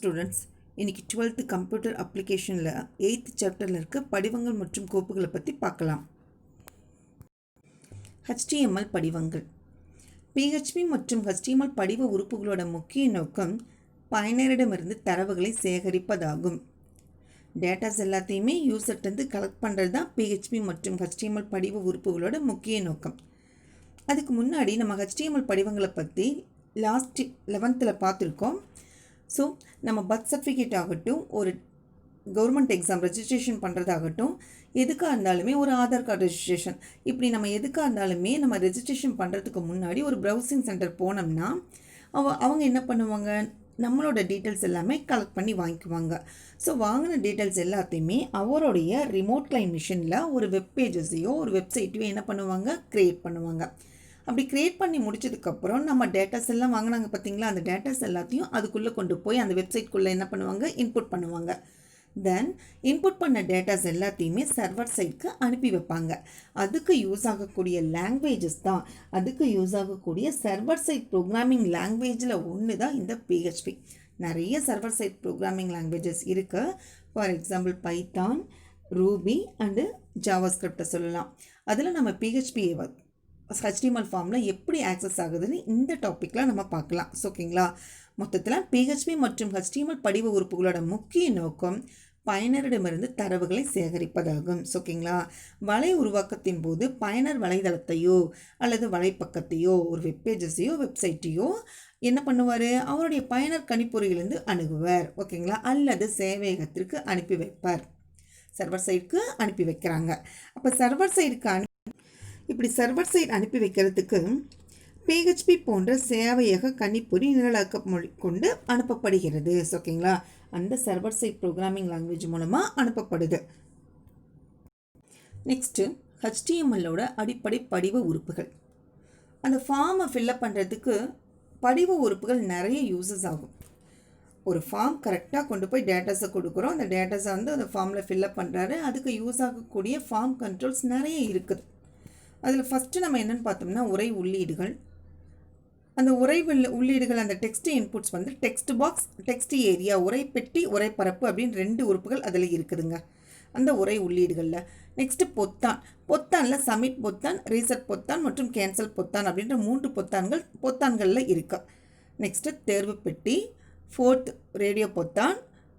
Students, இன்றைக்கி 12th computer அப்ளிகேஷனில் 8th சாப்டரில் இருக்க படிவங்கள் மற்றும் கோப்புகளை பற்றி பார்க்கலாம். HTML படிவங்கள். PHP மற்றும் HTML படிவ உறுப்புகளோட முக்கிய நோக்கம் பயனரிடமிருந்து தரவுகளை சேகரிப்பதாகும். டேட்டாஸ் எல்லாத்தையுமே யூசர்கிட்டருந்து கலெக்ட் பண்ணுறது தான் PHP மற்றும் HTML படிவ உறுப்புகளோட முக்கிய நோக்கம். அதுக்கு முன்னாடி நம்ம HTML படிவங்களை பற்றி லாஸ்ட் 11th பார்த்துருக்கோம். ஸோ நம்ம பர்த் சர்டிஃபிகேட் ஆகட்டும், ஒரு கவர்மெண்ட் எக்ஸாம் ரெஜிஸ்ட்ரேஷன் பண்ணுறதாகட்டும், எதுக்காக இருந்தாலுமே ஒரு ஆதார் கார்டு ரெஜிஸ்ட்ரேஷன், இப்படி நம்ம எதுக்காக இருந்தாலுமே நம்ம ரெஜிஸ்ட்ரேஷன் பண்ணுறதுக்கு முன்னாடி ஒரு ப்ரௌசிங் சென்டர் போனோம்னா அவங்க என்ன பண்ணுவாங்க, நம்மளோட டீட்டெயில்ஸ் எல்லாமே கலெக்ட் பண்ணி வாங்கிக்குவாங்க. ஸோ வாங்கின டீட்டெயில்ஸ் எல்லாத்தையுமே அவருடைய ரிமோட் கிளைன் மிஷினில் ஒரு வெப் பேஜஸையோ ஒரு வெப்சைட்டையோ என்ன பண்ணுவாங்க, க்ரியேட் பண்ணுவாங்க. அப்படி க்ரியேட் பண்ணி முடிச்சதுக்கப்புறம் நம்ம டேட்டாஸ் எல்லாம் வாங்கினாங்க பார்த்தீங்களா, அந்த டேட்டாஸ் எல்லாத்தையும் அதுக்குள்ளே கொண்டு போய் அந்த வெப்சைட்குள்ளே என்ன பண்ணுவாங்க, இன்புட் பண்ணுவாங்க. தென் இன்புட் பண்ண டேட்டாஸ் எல்லாத்தையுமே சர்வர் சைட்க்கு அனுப்பி வைப்பாங்க. அதுக்கு யூஸ் ஆகக்கூடிய லாங்குவேஜஸ் தான், அதுக்கு யூஸ் ஆகக்கூடிய சர்வர் சைட் ப்ரோக்ராமிங் லாங்குவேஜில் ஒன்று தான் இந்த PHP. நிறைய சர்வர் சைட் ப்ரோக்ராமிங் லாங்குவேஜஸ் இருக்குது. For example Python, Ruby and ஜாவாஸ்கிரிப்டை சொல்லலாம். அதில் நம்ம PHP HTML ஃபார்மில் எப்படி ஆக்சஸ் ஆகுதுன்னு இந்த டாப்பிக்கில் நம்ம பார்க்கலாம். ஓகேங்களா? மொத்தத்தில் PHP மற்றும் HTML படிவ உறுப்புகளோட முக்கிய நோக்கம் பயனரிடமிருந்து தரவுகளை சேகரிப்பதாகும். ஓகேங்களா? வலை உருவாக்கத்தின் போது பயனர் வலைதளத்தையோ அல்லது வலைப்பக்கத்தையோ ஒரு வெப்பேஜஸையோ வெப்சைட்டையோ என்ன பண்ணுவார், அவருடைய பயனர் கணிப்பொறியிலிருந்து அணுகுவார். ஓகேங்களா? அல்லது சேவையகத்திற்கு அனுப்பி வைப்பார். சர்வர் சைடுக்கு அனுப்பி வைக்கிறாங்க. அப்போ சர்வர் சைடுக்கு இப்படி சர்வர் சைட் அனுப்பி வைக்கிறதுக்கு PHP போன்ற சேவையக கணிப்பொறி நிரலாக்க கொண்டு அனுப்பப்படுகிறது. ஓகேங்களா? அந்த சர்வர் சைட் ப்ரோக்ராமிங் லாங்குவேஜ் மூலமாக அனுப்பப்படுது. நெக்ஸ்ட்டு HTMLோட அடிப்படை படிவ உறுப்புகள். அந்த ஃபார்மை ஃபில்லப் பண்ணுறதுக்கு படிவ உறுப்புகள் நிறைய யூசஸ் ஆகும். ஒரு ஃபார்ம் கரெக்டாக கொண்டு போய் டேட்டாஸை கொடுக்குறோம், அந்த டேட்டாஸை அந்த ஃபார்மில் ஃபில்லப் பண்ணுறாரு. அதுக்கு யூஸ் ஆகக்கூடிய ஃபார்ம் கண்ட்ரோல்ஸ் நிறைய இருக்குது. அதில் ஃபஸ்ட்டு நம்ம என்னென்னு பார்த்தோம்னா உரை உள்ளீடுகள். அந்த உரை உள்ளீடுகள், அந்த டெக்ஸ்ட் இன்புட்ஸ் வந்து டெக்ஸ்ட் பாக்ஸ், டெக்ஸ்ட் ஏரியா, உரை பெட்டி, உரை பரப்பு அப்படின்னு 2 உறுப்புகள் அதில் இருக்குதுங்க அந்த உரை உள்ளீடுகளில். நெக்ஸ்ட்டு பொத்தானில் சப்மிட் பொத்தான், ரீசெட் பொத்தான் மற்றும் கேன்சல் பொத்தான் அப்படின்ற 3 பொத்தான்களில் இருக்குது. நெக்ஸ்ட்டு தேர்வு பெட்டி, 4th ரேடியோ பொத்தான்,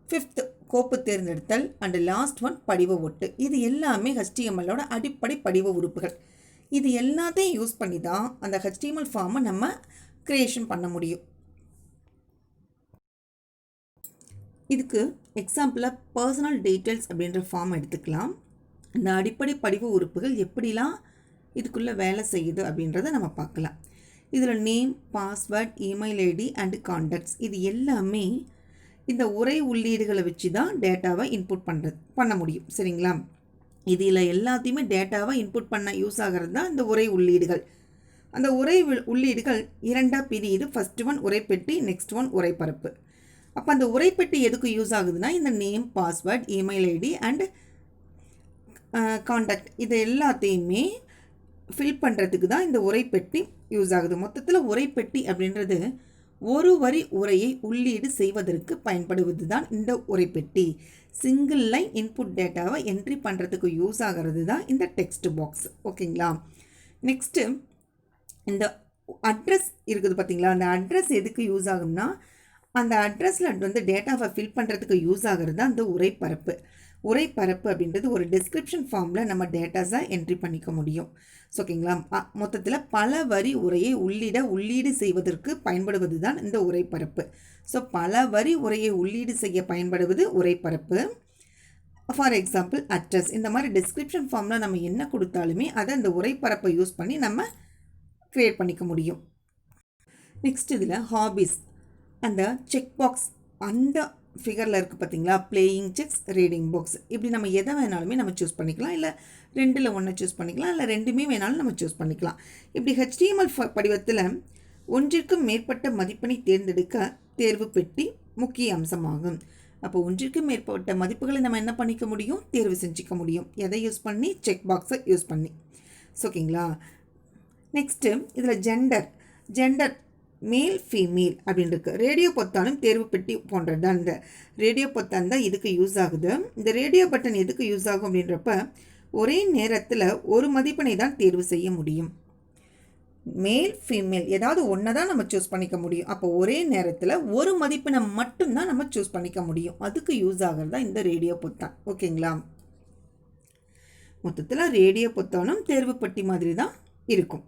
5th கோப்பு தேர்ந்தெடுத்தல் அண்டு லாஸ்ட் ஒன் படிவ ஒட்டு. இது எல்லாமே HTMLோட அடிப்படை படிவ உறுப்புகள். இது எல்லாத்தையும் யூஸ் பண்ணி தான் அந்த HTML ஃபார்மை நம்ம க்ரியேஷன் பண்ண முடியும். இதுக்கு எக்ஸாம்பிளாக பர்சனல் டீட்டெயில்ஸ் அப்படின்ற ஃபார்ம் எடுத்துக்கலாம். இந்த அடிப்படை படிவ உறுப்புகள் எப்படிலாம் இதுக்குள்ளே வேலை செய்யுது அப்படின்றத நம்ம பார்க்கலாம். இதில் name, password, email ID and contacts இது எல்லாமே இந்த உரை உள்ளீடுகளை வச்சு தான் டேட்டாவை இன்புட் பண்ண முடியும். சரிங்களா? இதில் எல்லாத்தையுமே டேட்டாவை இன்புட் பண்ண யூஸ் ஆகிறது தான் இந்த உரை உள்ளீடுகள். அந்த உரை உள்ளீடுகள் 2ஆக பிரியுது. ஃபஸ்ட் ஒன் உரைப்பெட்டி, நெக்ஸ்ட் ஒன் உரைப்பரப்பு. அப்போ அந்த உரைப்பெட்டி எதுக்கு யூஸ் ஆகுதுன்னா இந்த name, password, email ID and contact இது எல்லாத்தையுமே ஃபில் பண்ணுறதுக்கு தான் இந்த உரைப்பெட்டி யூஸ் ஆகுது. மொத்தத்தில் உரைப்பெட்டி அப்படின்றது ஒரு வரி உரையை உள்ளீடு செய்வதற்கு பயன்படுவது தான் இந்த உரைப்பெட்டி. சிங்கிள் லைன் இன்புட் டேட்டாவை என்ட்ரி பண்ணுறதுக்கு யூஸ் ஆகிறது தான் இந்த டெக்ஸ்ட் பாக்ஸ். ஓகேங்களா? நெக்ஸ்ட்டு இந்த அட்ரஸ் இருக்குது பார்த்தீங்களா, அந்த அட்ரஸ் எதுக்கு யூஸ் ஆகும்னா அந்த அட்ரஸில் வந்து டேட்டாவை ஃபில் பண்ணுறதுக்கு யூஸ் ஆகிறது தான் இந்த உரைப்பரப்பு. உரைப்பரப்பு அப்படின்றது ஒரு டிஸ்கிரிப்ஷன் ஃபார்மில் நம்ம டேட்டாஸை என்ட்ரி பண்ணிக்க முடியும். ஓகேங்களா? மொத்தத்தில் பல வரி உரையை உள்ளீடு செய்வதற்கு பயன்படுவது தான் இந்த உரைப்பரப்பு. ஸோ பல வரி உரையை உள்ளீடு செய்ய பயன்படுவது உரைப்பரப்பு. ஃபார் எக்ஸாம்பிள் அட்ரஸ், இந்த மாதிரி டிஸ்கிரிப்ஷன் ஃபார்மில் நம்ம என்ன கொடுத்தாலுமே அதை இந்த உரைப்பரப்பை யூஸ் பண்ணி நம்ம க்ரியேட் பண்ணிக்க முடியும். நெக்ஸ்ட் இதில் ஹாபிஸ், அந்த செக் பாக்ஸ் அந்த ஃபிகரில் இருக்குது பார்த்தீங்களா, பிளேயிங் செக்ஸ், ரீடிங் புக்ஸ், இப்படி நம்ம எதை வேணாலுமே நம்ம சூஸ் பண்ணிக்கலாம். இல்லை 2ல் 1 சூஸ் பண்ணிக்கலாம், இல்லை 2மே வேணாலும் நம்ம சூஸ் பண்ணிக்கலாம். இப்படி HTML படிவத்தில் ஒன்றிற்கும் மேற்பட்ட மதிப்பெண்ணை தேர்ந்தெடுக்க தேர்வு பெட்டி முக்கிய அம்சமாகும். அப்போ ஒன்றிற்கும் மேற்பட்ட மதிப்புகளை நம்ம என்ன பண்ணிக்க முடியும், தேர்வு செஞ்சுக்க முடியும். எதை யூஸ் பண்ணி, செக் பாக்ஸை யூஸ் பண்ணி. ஓகேங்களா? நெக்ஸ்ட்டு இதில் ஜெண்டர் மேல் ஃபீமேல் அப்படின்னு இருக்குது. ரேடியோ பொத்தானும் தேர்வு பெட்டி போன்றது தான். இந்த ரேடியோ பொத்தான் தான் இதுக்கு யூஸ் ஆகுது. இந்த ரேடியோ பட்டன் எதுக்கு யூஸ் ஆகும் அப்படின்றப்ப ஒரே நேரத்தில் ஒரு மதிப்பெண்ணை தான் தேர்வு செய்ய முடியும். மேல் ஃபீமேல் ஏதாவது ஒன்றை தான் நம்ம சூஸ் பண்ணிக்க முடியும். அப்போ ஒரே நேரத்தில் ஒரு மதிப்பெண்ணை மட்டும்தான் நம்ம சூஸ் பண்ணிக்க முடியும். அதுக்கு யூஸ் ஆகிறது தான் இந்த ரேடியோ பொத்தான். ஓகேங்களா? மொத்தத்தில் ரேடியோ பொத்தானும் தேர்வு பெட்டி மாதிரி தான் இருக்கும்.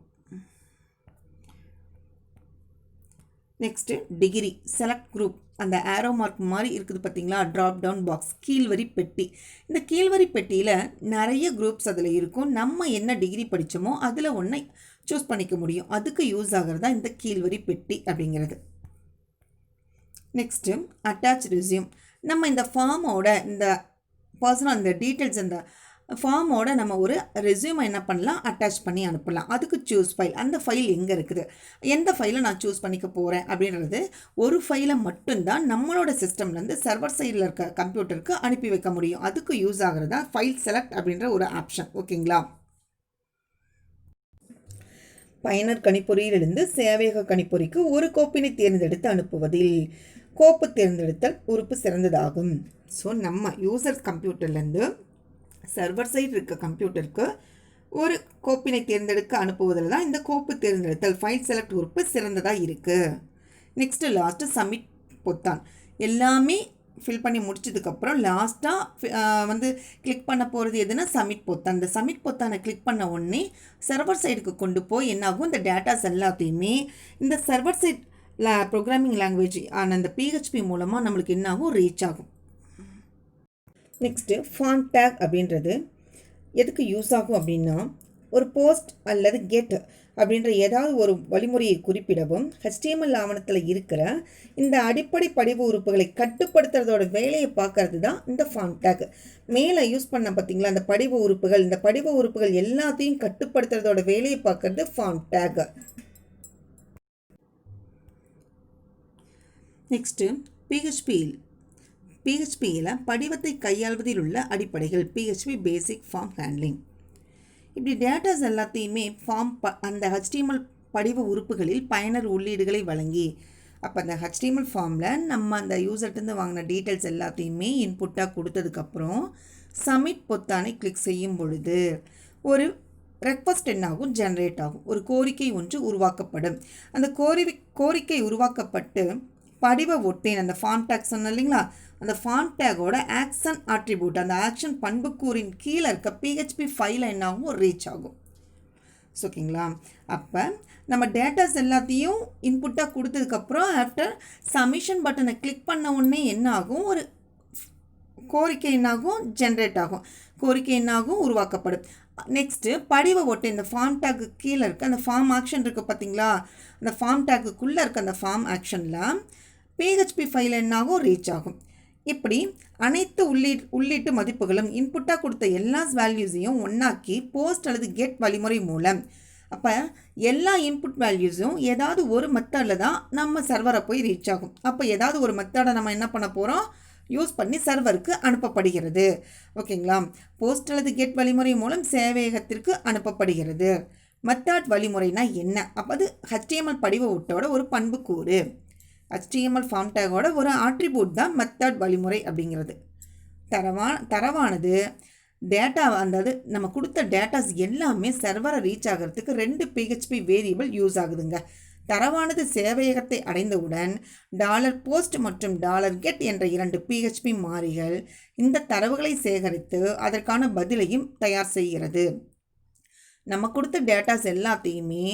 Next degree select group. அந்த ஆரோ மார்க் மாதிரி இருக்குது பார்த்தீங்களா, ட்ராப் டவுன் பாக்ஸ், கீழ்வரி பெட்டி. இந்த கீழ்வரி பெட்டியில் நிறைய குரூப்ஸ் அதில் இருக்கும். நம்ம என்ன டிகிரி படித்தோமோ அதில் ஒன்றை சூஸ் பண்ணிக்க முடியும். அதுக்கு யூஸ் ஆகிறது தான் இந்த கீழ்வரி பெட்டி அப்படிங்கிறது. Next attach resume. நம்ம இந்த ஃபார்மோட இந்த பர்சனல் இந்த டீட்டெயில்ஸ் இந்த ஃபார்மோட நம்ம ஒரு ரெஸ்யூமை என்ன பண்ணலாம், அட்டாச் பண்ணி அனுப்பலாம். அதுக்கு சூஸ் ஃபைல். அந்த ஃபைல் எங்கே இருக்குது, எந்த ஃபைலை நான் சூஸ் பண்ணிக்க போகிறேன் அப்படின்றது ஒரு ஃபைலை மட்டும்தான் நம்மளோட சிஸ்டம்லேருந்து சர்வர் சைடில் இருக்க கம்ப்யூட்டருக்கு அனுப்பி வைக்க முடியும். அதுக்கு யூஸ் ஆகிறதா ஃபைல் செலக்ட் அப்படின்ற ஒரு ஆப்ஷன். ஓகேங்களா? பயனர் கணிப்பொறியிலிருந்து சேவையக கணிப்பொறிக்கு ஒரு கோப்பினை தேர்ந்தெடுத்து அனுப்புவதில் கோப்பு தேர்ந்தெடுத்தல் உறுப்பு சிறந்ததாகும். ஸோ நம்ம யூசர் கம்ப்யூட்டர்லேருந்து சர்வர் சைடு இருக்க கம்ப்யூட்டருக்கு ஒரு கோப்பினை தேர்ந்தெடுக்க அனுப்புவதில் தான் இந்த கோப்பு தேர்ந்தெடுத்தல் ஃபைல் செலக்ட் உறுப்பு சிறந்ததாக இருக்குது. நெக்ஸ்ட்டு லாஸ்ட்டு சப்மிட் பொத்தான். எல்லாமே ஃபில் பண்ணி முடிச்சதுக்கப்புறம் லாஸ்ட்டாக கிளிக் பண்ண போகிறது எதுனா சப்மிட் பொத்தான். இந்த சப்மிட் பொத்தானை கிளிக் பண்ண உடனே சர்வர் சைடுக்கு கொண்டு போய் என்னாகும், இந்த டேட்டாஸ் எல்லாத்தையுமே இந்த சர்வர் சைட் ப்ரோக்ராமிங் லாங்குவேஜ் ஆன அந்த PHP மூலமாக நம்மளுக்கு என்னாகும், ரீச் ஆகும். நெக்ஸ்ட்டு ஃபாண்ட் டேக் அப்படின்றது எதுக்கு யூஸ் ஆகும் அப்படின்னா, ஒரு போஸ்ட் அல்லது கெட் அப்படின்ற ஏதாவது ஒரு வழிமுறையை குறிப்பிடவும் HTML ஆவணத்தில் இருக்கிற இந்த அடிப்படை படிவ உறுப்புகளை கட்டுப்படுத்துறதோட வேலையை பார்க்கறது தான் இந்த ஃபாண்ட் டேக். மேலே யூஸ் பண்ண பார்த்தீங்களா அந்த படிவ உறுப்புகள், இந்த படிவ உறுப்புகள் எல்லாத்தையும் கட்டுப்படுத்துறதோட வேலையை பார்க்கறது ஃபாண்ட் டேக். நெக்ஸ்ட்டு PHPயில் படிவத்தை கையாள்வதில் உள்ள அடிப்படைகள். PHP basic form handling. இப்படி டேட்டாஸ் எல்லாத்தையுமே அந்த HTML படிவ உறுப்புகளில் பயனர் உள்ளீடுகளை வழங்கி, அப்போ அந்த HTML ஃபார்மில் நம்ம அந்த யூசர்கிட்டருந்து வாங்கின டீட்டெயில்ஸ் எல்லாத்தையுமே இன்புட்டாக கொடுத்ததுக்கப்புறம் சப்மிட் பொத்தானை கிளிக் செய்யும் பொழுது ஒரு ரெக்வஸ்ட் என்னாகும், ஜென்ரேட் ஆகும். ஒரு கோரிக்கை ஒன்று உருவாக்கப்படும். அந்த கோரிக்கை உருவாக்கப்பட்டு படிவ ஒட்டேன் அந்த ஃபாண்ட் டேக் சொன்ன இல்லைங்களா, அந்த ஃபாண்ட் டேகோட ஆக்ஷன் ஆட்ரிபியூட் அந்த ஆக்ஷன் பண்புக்கூறின் கீழே இருக்க PHP ஃபைலை என்னாகும், ரீச் ஆகும். ஓகேங்களா? அப்போ நம்ம டேட்டாஸ் எல்லாத்தையும் இன்புட்டாக கொடுத்ததுக்கப்புறம் ஆஃப்டர் சப்மிஷன் பட்டனை கிளிக் பண்ண உடனே என்ன ஆகும், ஒரு கோரிக்கை என்னாகும், ஜென்ரேட் ஆகும். கோரிக்கை என்னாகும், உருவாக்கப்படும். நெக்ஸ்ட்டு படிவ ஒட்டை இந்த ஃபார்ம் டேக்கு கீழே இருக்க அந்த ஃபார்ம் ஆக்ஷன் இருக்குது பார்த்தீங்களா, அந்த ஃபார்ம் டேக்குள்ளே இருக்க அந்த ஃபார்ம் ஆக்ஷனில் PHP ஃபைல் என்னாகும், ரீச் ஆகும். இப்படி அனைத்து உள்ளீட்டு மதிப்புகளும் இன்புட்டாக கொடுத்த எல்லா வேல்யூஸையும் ஒன்றாக்கி போஸ்ட் அல்லது கெட் வழிமுறை மூலம், அப்போ எல்லா இன்புட் வேல்யூஸும் ஏதாவது ஒரு மெத்தடில் தான் நம்ம சர்வரை போய் ரீச் ஆகும். அப்போ ஏதாவது ஒரு மெத்தடை நம்ம என்ன பண்ண போகிறோம், யூஸ் பண்ணி சர்வருக்கு அனுப்பப்படுகிறது. ஓகேங்களா? போஸ்ட் அல்லது கெட் வழிமுறை மூலம் சேவையகத்திற்கு அனுப்பப்படுகிறது. மெத்தட் வழிமுறைனா என்ன, அப்போ அது HTML படிவ ஒட்டோட ஒரு பண்புக்கூறு. HTML ஃபார்ம் டேகோட ஒரு ஆட்ரிபியூட் தான் மெத்தட் வழிமுறை அப்படிங்கிறது. தரவானது டேட்டா அதாவது நம்ம கொடுத்த டேட்டாஸ் எல்லாமே சர்வரை ரீச் ஆகிறதுக்கு 2 PHP வேரியபிள் யூஸ் ஆகுதுங்க. தரவானது சேவையகத்தை அடைந்தவுடன் $post மற்றும் $get என்ற 2 PHP மாறிகள் இந்த தரவுகளை சேகரித்து அதற்கான பதிலையும் தயார் செய்கிறது. நம்ம கொடுத்த டேட்டாஸ் எல்லாத்தையுமே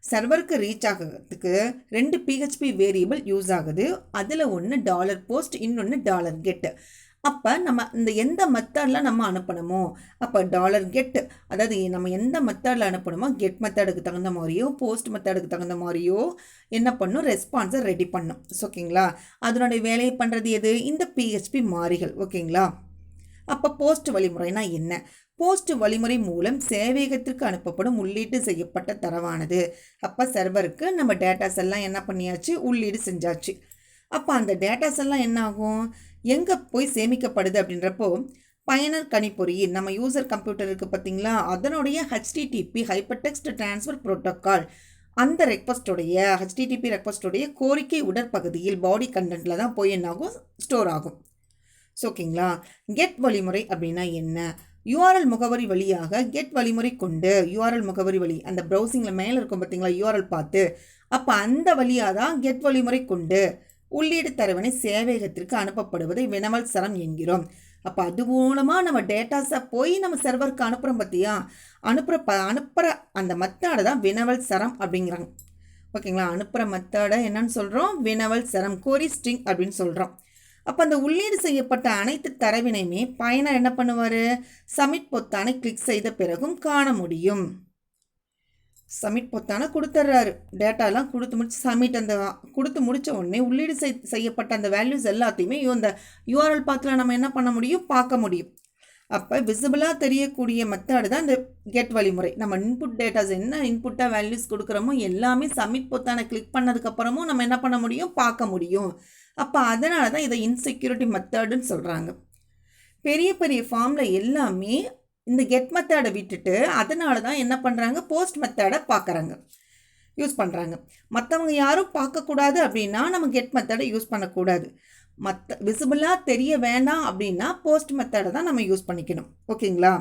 சர்வருக்கு ரீச் ஆகிறதுக்கு 2 PHP வேரியபிள் யூஸ் ஆகுது. அதில் ஒன்று $post இன்னொன்று $get. அப்போ நம்ம இந்த எந்த மெத்தடில் நம்ம அனுப்பணுமோ, அப்போ $get அதாவது நம்ம எந்த மெத்தடில் அனுப்பணுமோ கெட் மெத்தடுக்கு தகுந்த மாதிரியோ போஸ்ட் மெத்தடுக்கு தகுந்த மாதிரியோ என்ன பண்ணும், ரெஸ்பான்ஸை ரெடி பண்ணும். ஓகேங்களா? அதனுடைய வேலையை பண்ணுறது எது, இந்த PHP மாறிகள். ஓகேங்களா? அப்போ போஸ்ட் வழிமுறைனா என்ன, போஸ்ட் வழிமுறை மூலம் சேவையகத்திற்கு அனுப்பப்படும் உள்ளீட்டு செய்யப்பட்ட தரவானது. அப்போ சர்வருக்கு நம்ம டேட்டாஸ் எல்லாம் என்ன பண்ணியாச்சு, உள்ளீடு செஞ்சாச்சு. அப்போ அந்த டேட்டாஸ் எல்லாம் என்ன ஆகும், எங்கே போய் சேமிக்கப்படுது அப்படின்றப்போ பயனர் கணிப்பொறியில் நம்ம யூசர் கம்ப்யூட்டர் இருக்குது பார்த்தீங்களா, அதனுடைய HTTP hyper text transfer protocol அந்த ரெக்வஸ்டோடைய ஹெச்டிடிபி ரெக்வஸ்டோடைய கோரிக்கை உடற்பகுதியில் பாடி கண்டென்ட்டில் தான் போய் என்னாகும் ஸ்டோர் ஆகும். ஸோ ஓகேங்களா. கெட் வழிமுறை அப்படின்னா என்ன? யூஆர்எல் முகவரி வழியாக கெட் வழிமுறை கொண்டு யூஆர்எல் முகவரி வழி அந்த ப்ரௌசிங்கில் மேலே இருக்கும் பார்த்தீங்களா யூஆர்எல் பார்த்து, அப்போ அந்த வழியாக தான் கெட் வழிமுறை கொண்டு உள்ளீடு தரவினை சேவையகத்திற்கு அனுப்பப்படுவதை வினவல் சரம் என்கிறோம். அப்போ அது மூலமாக நம்ம டேட்டாஸை போய் நம்ம சர்வருக்கு அனுப்புகிறோம் பார்த்தியா, அனுப்புகிற அந்த மெத்தடை தான் வினவல் சரம் அப்படிங்கிறாங்க. ஓகேங்களா. அனுப்புகிற மெத்தடை என்னன்னு சொல்கிறோம்? வினவல் சரம், கோரி ஸ்ட்ரிங் அப்படின்னு சொல்கிறோம். அப்போ அந்த உள்ளீடு செய்யப்பட்ட அனைத்து தரவினையுமே பயனர் என்ன பண்ணுவார்? சப்மிட் பொத்தானை கிளிக் செய்த பிறகும் காண முடியும். சப்மிட் பொத்தானை கொடுத்துட்றாரு, டேட்டாலாம் கொடுத்து முடிச்சு சப்மிட் அந்த கொடுத்து முடித்த உடனே உள்ளீடு செய்யப்பட்ட அந்த வேல்யூஸ் எல்லாத்தையுமே இந்த யூஆர்எல் பாத்தில் நம்ம என்ன பண்ண முடியும்? பார்க்க முடியும். அப்போ விசிபிளாக தெரியக்கூடிய மெத்தடு தான் இந்த கெட் வழிமுறை. நம்ம இன்புட் டேட்டாஸ் என்ன இன்புட்டாக வேல்யூஸ் கொடுக்குறோமோ எல்லாமே சப்மிட் பொத்தானை கிளிக் பண்ணதுக்கப்புறமும் நம்ம என்ன பண்ண முடியும்? பார்க்க முடியும். அப்போ அதனால தான் இதை இன்செக்யூரிட்டி மெத்தடுன்னு சொல்கிறாங்க. பெரிய பெரிய ஃபார்மில் எல்லாமே இந்த கெட் மெத்தடை விட்டுட்டு அதனால தான் என்ன பண்ணுறாங்க? போஸ்ட் மெத்தடை பார்க்குறாங்க, யூஸ் பண்ணுறாங்க. மற்றவங்க யாரும் பார்க்கக்கூடாது அப்படின்னா நம்ம கெட் மெத்தடை யூஸ் பண்ணக்கூடாது. விசிபிளாக தெரிய வேண்டாம் அப்படின்னா போஸ்ட் மெத்தடை தான் நம்ம யூஸ் பண்ணிக்கணும். ஓகேங்களா.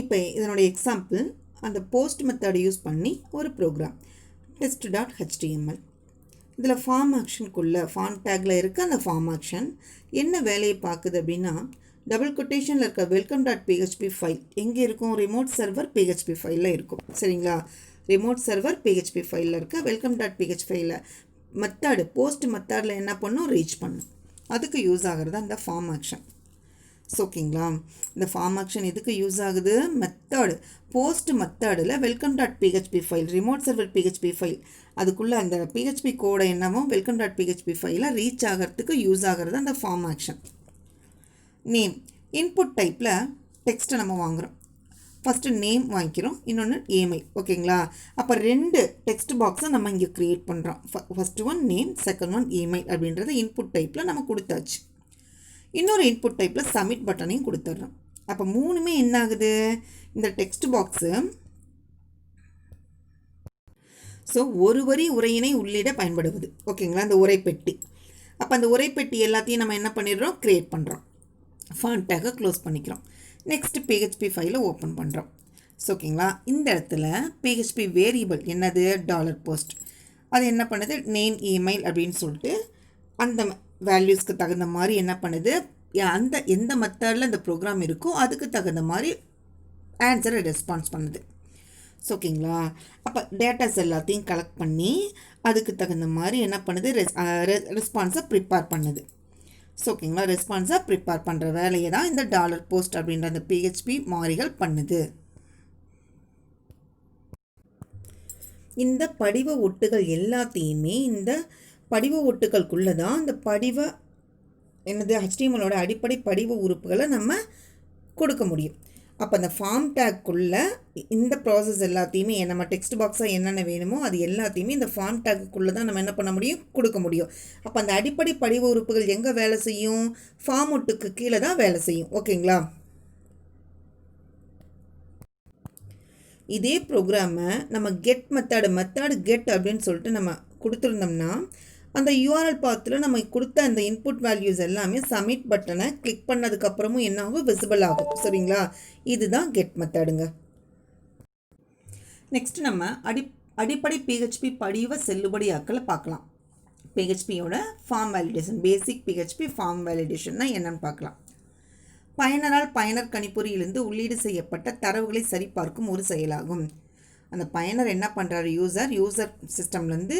இப்போ இதனுடைய எக்ஸாம்பிள் அந்த போஸ்ட் மெத்தடை யூஸ் பண்ணி ஒரு ப்ரோக்ராம் test.html. இதில் ஃபார்ம் ஆக்ஷனுக்குள்ளே ஃபார்ம் டேக்கில் இருக்க அந்த ஃபார்ம் ஆக்ஷன் என்ன வேலையை பார்க்குது அப்படின்னா, டபுள் கொட்டேஷனில் இருக்க welcome.php ஃபைல் எங்கே இருக்கும்? ரிமோட் சர்வர் PHP ஃபைலில் இருக்கும். சரிங்களா. ரிமோட் சர்வர் PHP ஃபைலில் இருக்க welcome.php ஃபைலில் மெத்தடு போஸ்ட் மெத்தடில் என்ன பண்ணும்? ரீச் பண்ணும். அதுக்கு யூஸ் ஆகிறது அந்த ஃபார்ம் ஆக்ஷன். ஓகேங்களா. இந்த ஃபார்ம் ஆக்ஷன் எதுக்கு யூஸ் ஆகுது? மெத்தடு போஸ்ட் மெத்தடில் welcome.php file remote server PHP file அதுக்குள்ளே அந்த PHP கோடை என்னவோ welcome.php ஃபைலில் ரீச் ஆகிறதுக்கு யூஸ் ஆகிறது அந்த ஃபார்ம் ஆக்ஷன். நேம் இன்புட் டைப்பில் டெக்ஸ்ட்டை நம்ம வாங்குகிறோம். ஃபஸ்ட்டு நேம் வாங்கிக்கிறோம், இன்னொன்று இமெயில். ஓகேங்களா. அப்போ 2 டெக்ஸ்ட் பாக்ஸை நம்ம இங்கே க்ரியேட் பண்ணுறோம். First one name, second one email அப்படின்றத இன்புட் டைப்பில் நம்ம கொடுத்தாச்சு. இன்னொரு இன்புட் டைப்பில் சப்மிட் பட்டனையும் கொடுத்துட்றோம். அப்போ 3மே என்ன ஆகுது? இந்த டெக்ஸ்ட் பாக்ஸு ஸோ ஒரு வரி உரையினை உள்ளிட பயன்படுவது. ஓகேங்களா. அந்த உரைப்பெட்டி. அப்போ அந்த உரைப்பெட்டி எல்லாத்தையும் நம்ம என்ன பண்ணிடுறோம்? க்ரியேட் பண்ணுறோம். ஃபாண்ட் டேக்கை க்ளோஸ் பண்ணிக்கிறோம். நெக்ஸ்ட்டு PHP ஃபைலை ஓப்பன் பண்ணுறோம். ஸோ ஓகேங்களா. இந்த இடத்துல PHP வேரியபிள் என்னது? $post. அது என்ன பண்ணுது? நேம் இமெயில் அப்படின்னு சொல்லிட்டு அந்த வேல்யூஸ்க்கு தகுந்த மாதிரி என்ன பண்ணுது? அந்த எந்த மெத்தடில் இந்த ப்ரோக்ராம் இருக்கோ அதுக்கு தகுந்த மாதிரி ஆன்சரை ரெஸ்பான்ஸ் பண்ணுது. ஸோ ஓகேங்களா. அப்போ டேட்டாஸ் எல்லாத்தையும் கலெக்ட் பண்ணி அதுக்கு தகுந்த மாதிரி என்ன பண்ணுது? ரெஸ்பான்ஸை ப்ரிப்பேர் பண்ணுது. ஸோ ஓகேங்களா. ரெஸ்பான்ஸை ப்ரிப்பேர் பண்ணுற வேலையை தான் இந்த $post அப்படின்ற அந்த PHP மாறிகள் பண்ணுது. இந்த படிவ ஒட்டுகள் எல்லாத்தையுமே இந்த படிவ ஒட்டுகளுக்குள்ளே தான் இந்த படிவ என்னது HTMLோட அடிப்படை படிவ உறுப்புகளை நம்ம கொடுக்க முடியும். அப்போ அந்த ஃபார்ம் டேக்குள்ளே இந்த ப்ராசஸ் எல்லாத்தையுமே நம்ம டெக்ஸ்ட் பாக்ஸாக என்னென்ன வேணுமோ அது எல்லாத்தையுமே இந்த ஃபார்ம் டேக்குள்ளே தான் நம்ம என்ன பண்ண முடியும்? கொடுக்க முடியும். அப்போ அந்த அடிப்படை படிவ உறுப்புகள் எங்கே வேலை செய்யும்? ஃபார்ம் ஒட்டுக்கு கீழே தான் வேலை செய்யும். ஓகேங்களா. இதே ப்ரோக்ராமை நம்ம கெட் மெத்தடு கெட் அப்படின்னு சொல்லிட்டு நம்ம கொடுத்துருந்தோம்னா அந்த யூஆர்எல் பாத்தில் நம்ம கொடுத்த அந்த இன்புட் வேல்யூஸ் எல்லாமே சப்மிட் பட்டனை கிளிக் பண்ணதுக்கப்புறமும் என்ன ஆகும்? விசிபிள் ஆகும். சரிங்களா. இதுதான் கெட் மெத்தடுங்க. நெக்ஸ்ட் நம்ம அடிப்படை PHP படிவ செல்லுபடியாக்கலை பார்க்கலாம். PHPயோட ஃபார்ம் வேலிடேஷன், பேசிக் PHP ஃபார்ம் வேலிடேஷன்னா என்னன்னு பார்க்கலாம். பயனரால் பயனர் கணிப்பொறியிலிருந்து உள்ளீடு செய்யப்பட்ட தரவுகளை சரிபார்க்கும் ஒரு செயலாகும். அந்த பயனர் என்ன பண்ணுறாரு? யூசர் சிஸ்டம்லேருந்து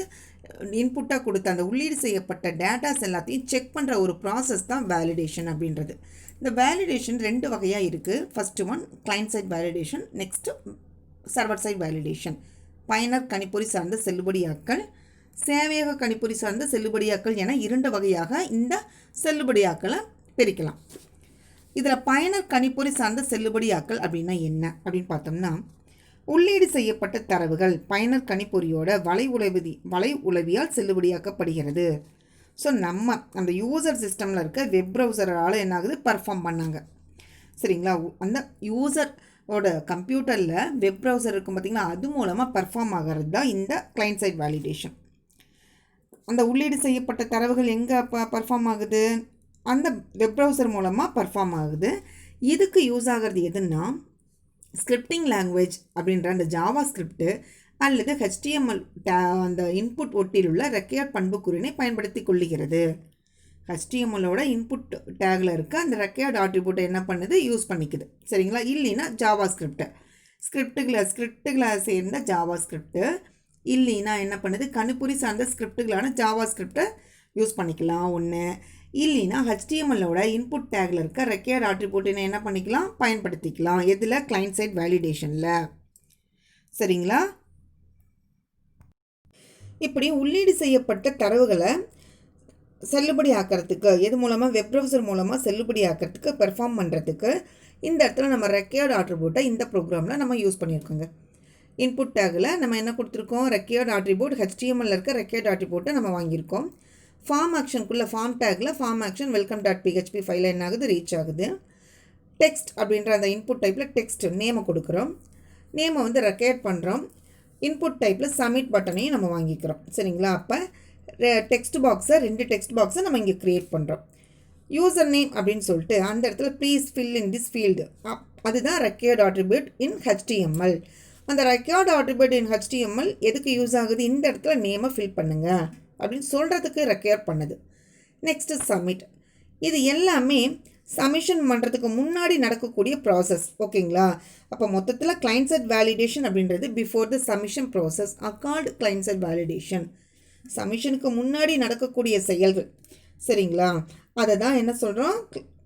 இன்புட்டாக கொடுத்த அந்த உள்ளீடு செய்யப்பட்ட டேட்டாஸ் எல்லாத்தையும் செக் பண்ணுற ஒரு ப்ராசஸ் தான் வேலிடேஷன் அப்படின்றது. இந்த வேலிடேஷன் 2 வகையாக இருக்குது. First one client side validation, next server side validation. பயனர் கணிப்பொறி சார்ந்த செல்லுபடியாக்கல், சேவையக கணிப்பொறி சார்ந்த செல்லுபடியாக்கல் என 2 வகையாக இந்த செல்லுபடியாக்கலை பிரிக்கலாம். இதில் பயனர் கணிப்பொறி சார்ந்த செல்லுபடியாக்கல் அப்படின்னா என்ன அப்படின்னு பார்த்தோம்னா, உள்ளீடு செய்யப்பட்ட தரவுகள் பயனர் கணிப்பொறியோட வலை உளவியால் செல்லுபடியாக்கப்படுகிறது. ஸோ நம்ம அந்த யூசர் சிஸ்டமில் இருக்க வெப் ப்ரௌசரால் என்ன ஆகுது? பர்ஃபார்ம் பண்ணாங்க. சரிங்களா. அந்த யூசர் ஓட கம்ப்யூட்டரில் வெப் ப்ரௌசர் இருக்கும் பார்த்திங்கன்னா, அது மூலமாக பர்ஃபார்ம் ஆகிறது தான் இந்த கிளைண்ட் சைட் வேலிடேஷன். அந்த உள்ளீடு செய்யப்பட்ட தரவுகள் எங்கே பர்ஃபார்ம் ஆகுது? அந்த வெப் ப்ரௌசர் மூலமாக பர்ஃபார்ம் ஆகுது. இதுக்கு யூஸ் ஆகிறது எதுன்னா, ஸ்கிரிப்டிங் லாங்குவேஜ் அப்படின்ற அந்த ஜாவா ஸ்கிரிப்டு அல்லது HTML அந்த இன்புட் ஒட்டில் உள்ள ரெக்கையர்ட் பண்புக்கூறினை பயன்படுத்தி கொள்ளுகிறது. HTMLோட இன்புட் டேகில் இருக்க அந்த ரெக்கையர்ட் ஆட்ரிபியூட்டை என்ன பண்ணுது? யூஸ் பண்ணிக்குது. சரிங்களா? இல்லைன்னா ஜாவா ஸ்கிரிப்டுகளை சேர்ந்த ஜாவா ஸ்கிரிப்டு, இல்லைன்னா என்ன பண்ணுது? கணிப்பொறி சார்ந்த ஸ்கிரிப்டுகளான ஜாவா ஸ்கிரிப்டை யூஸ் பண்ணிக்கலாம் ஒன்று. இல்லைன்னா HTMLோட இன்புட் டேகில் இருக்க ரெக்கையர்ட் ஆட்ரிபியூட்டினை என்ன பண்ணிக்கலாம்? பயன்படுத்திக்கலாம். எதில்? கிளைண்ட் சைட் வேலிடேஷனில். சரிங்களா? இப்படி உள்ளீடு செய்யப்பட்ட தரவுகளை செல்லுபடி ஆக்கிறதுக்கு, எது மூலமாக? வெப் ப்ரௌசர் மூலமாக செல்லுபடி ஆக்கிறதுக்கு, பெர்ஃபார்ம் பண்ணுறதுக்கு இந்த இடத்துல நம்ம ரெக்கையர்ட் ஆட்ரிபியூட்டை இந்த ப்ரோக்ராமில் நம்ம யூஸ் பண்ணியிருக்கோங்க. இன்புட் டேகில் நம்ம என்ன கொடுத்துருக்கோம்? ரெக்கையர்ட் ஆட்ரிபியூட், HTML இருக்க ரெக்கையர்ட் ஆட்ரிபியூட்டை நம்ம வாங்கியிருக்கோம். ஃபார்ம் ஆக்ஷனுக்குள்ளே ஃபார்ம் டேக்கில் ஃபார்ம் ஆக்ஷன் welcome.php ஃபைலில் என்ன ஆகுது? ரீச் ஆகுது. டெக்ஸ்ட் அப்படின்ற அந்த இன்புட் டைப்பில் டெக்ஸ்ட் நேமை கொடுக்குறோம். நேமை ரெக்கையர்ட் பண்ணுறோம். இன்புட் டைப்பில் சப்மிட் பட்டனையும் நம்ம வாங்கிக்கிறோம். சரிங்களா? அப்போ டெக்ஸ்ட் பாக்ஸை 2 டெக்ஸ்ட் பாக்ஸை நம்ம இங்கே க்ரியேட் பண்ணுறோம். யூசர் நேம் அப்படின்னு சொல்லிட்டு அந்த இடத்துல please fill in this field, அதுதான் ரெக்கையர்ட் ஆட்ரிபியூட் இன் HTML. அந்த ரெக்கையர்ட் ஆட்ரிபியூட் இன் HTML எதுக்கு யூஸ் ஆகுது? இந்த இடத்துல நேமை ஃபில் பண்ணுங்கள் அப்படின்னு சொல்கிறதுக்கு ரெக்கையர் பண்ணுது. Next submit. இது எல்லாமே சப்மிஷன் பண்ணுறதுக்கு முன்னாடி நடக்கக்கூடிய ப்ராசஸ். ஓகேங்களா? அப்போ மொத்தத்தில் கிளைண்ட் சைட் வேலிடேஷன் அப்படின்றது before the submission process or called client side validation. சப்மிஷனுக்கு முன்னாடி நடக்கக்கூடிய செயல்கள். சரிங்களா? அதை தான் என்ன சொல்கிறோம்?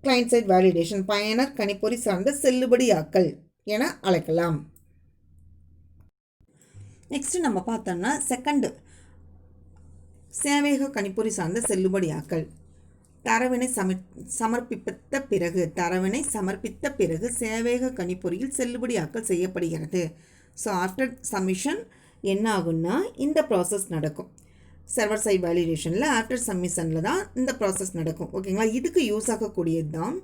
கிளைண்ட் சைட் வேலிடேஷன், பயனர் கணிப்பொறி சார்ந்த செல்லுபடியாக்கல் என அழைக்கலாம். நெக்ஸ்ட்டு நம்ம பார்த்தோம்னா செகண்டு, சேவையக கணிப்பொறி சார்ந்த செல்லுபடியாக்கல். தரவினை சமர்ப்பித்த பிறகு சேவையக கணிப்பொறியில் செல்லுபடியாக்கல் செய்யப்படுகிறது. ஸோ ஆஃப்டர் சப்மிஷன் என்ன ஆகுன்னா இந்த ப்ராசஸ் நடக்கும். சர்வர் சைட் வேலிடேஷனில் ஆஃப்டர் சப்மிஷனில் தான் இந்த ப்ராசஸ் நடக்கும். ஓகேங்களா? இதுக்கு யூஸ் ஆகக்கூடியது தான்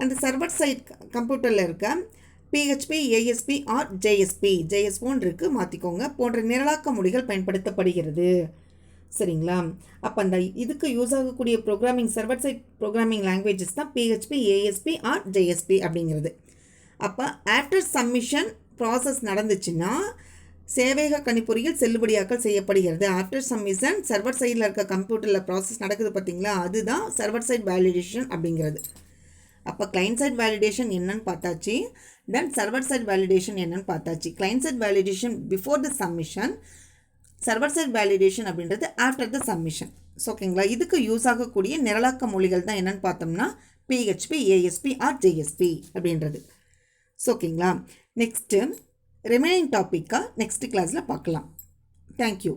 அந்த சர்வர் சைட் கம்ப்யூட்டரில் இருக்க PHP, ASP ஆர் JS1 இருக்குது, மாற்றிக்கோங்க, போன்ற நிரலாக்க மொழிகள் பயன்படுத்தப்படுகிறது. சரிங்களா? அப்போ அந்த இதுக்கு யூஸ் ஆகக்கூடிய programming server side programming languages தான் PHP, ASP ஆர் JSP அப்படிங்கிறது. அப்போ ஆஃப்டர் சப்மிஷன் ப்ராசஸ் நடந்துச்சுன்னா சேவையக கணிப்பொறியில் செல்லுபடியாக்கல் செய்யப்படுகிறது. ஆஃப்டர் சப்மிஷன் சர்வர் சைடில் இருக்க கம்ப்யூட்டரில் ப்ராசஸ் நடக்குது பார்த்தீங்களா, அதுதான் சர்வர் சைட் வேலிடேஷன் அப்படிங்கிறது. அப்போ கிளைண்ட் சைட் வேலிடேஷன் என்னன்னு பார்த்தாச்சு, தென் சர்வர் சைட் வேலிடேஷன் என்னன்னு பார்த்தாச்சு. Client side validation before the submission, server side validation அப்படின்றது ஆஃப்டர் த சப்மிஷன். ஸோ ஓகேங்களா? இதுக்கு யூஸ் ஆகக்கூடிய நிரலாக்க மொழிகள் தான் என்னென்னு பார்த்தோம்னா PHP, ASP ஆர் JSP அப்படின்றது. ஸோ ஓகேங்களா? நெக்ஸ்ட்டு ரிமைனிங் டாப்பிக்காக நெக்ஸ்ட் கிளாஸில் பார்க்கலாம். தேங்க்யூ.